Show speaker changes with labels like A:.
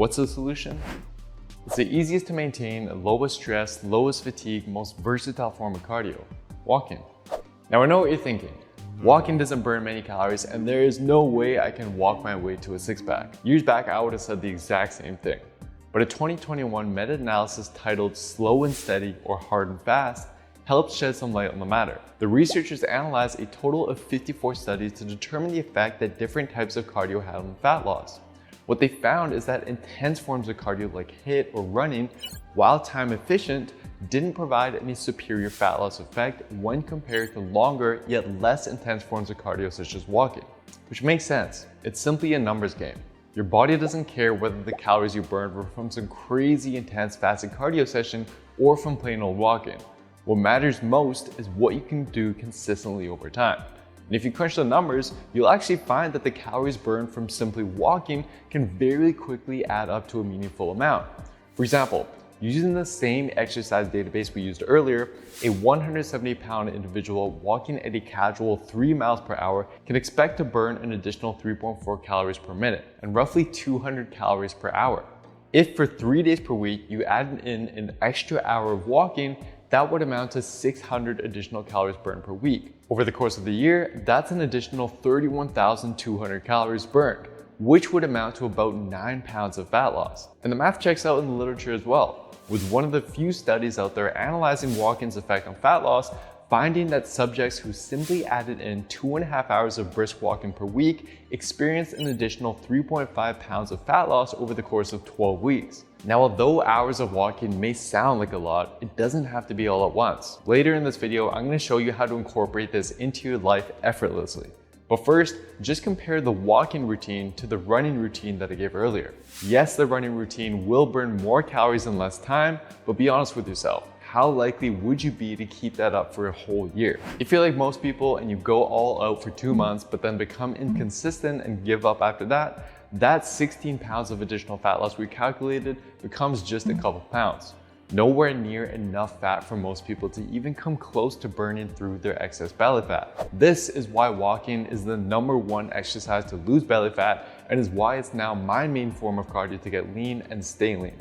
A: What's the solution? It's the easiest to maintain, lowest stress, lowest fatigue, most versatile form of cardio, walking. Now I know what you're thinking. Walking doesn't burn many calories and there is no way I can walk my way to a six-pack. Years back, I would have said the exact same thing. But a 2021 meta-analysis titled Slow and Steady or Hard and Fast helped shed some light on the matter. The researchers analyzed a total of 54 studies to determine the effect that different types of cardio had on fat loss. What they found is that intense forms of cardio like HIIT or running, while time efficient, didn't provide any superior fat loss effect when compared to longer yet less intense forms of cardio such as walking. Which makes sense. It's simply a numbers game. Your body doesn't care whether the calories you burned were from some crazy intense fasted cardio session or from plain old walking. What matters most is what you can do consistently over time. And if you crunch the numbers, you'll actually find that the calories burned from simply walking can very quickly add up to a meaningful amount. For example, using the same exercise database we used earlier, a 170-pound individual walking at a casual 3 miles per hour can expect to burn an additional 3.4 calories per minute and roughly 200 calories per hour. If for 3 days per week you added in an extra hour of walking, that would amount to 600 additional calories burned per week. Over the course of the year, that's an additional 31,200 calories burned, which would amount to about 9 pounds of fat loss. And the math checks out in the literature as well, with one of the few studies out there analyzing walking's effect on fat loss, finding that subjects who simply added in 2.5 hours of brisk walking per week experienced an additional 3.5 pounds of fat loss over the course of 12 weeks. Now, although hours of walking may sound like a lot, it doesn't have to be all at once. Later in this video, I'm going to show you how to incorporate this into your life effortlessly. But first, just compare the walking routine to the running routine that I gave earlier. Yes, the running routine will burn more calories in less time, but be honest with yourself. How likely would you be to keep that up for a whole year? If you're like most people and you go all out for 2 months, but then become inconsistent and give up after that 16 pounds of additional fat loss we calculated becomes just a couple pounds. Nowhere near enough fat for most people to even come close to burning through their excess belly fat. This is why walking is the #1 exercise to lose belly fat and is why it's now my main form of cardio to get lean and stay lean.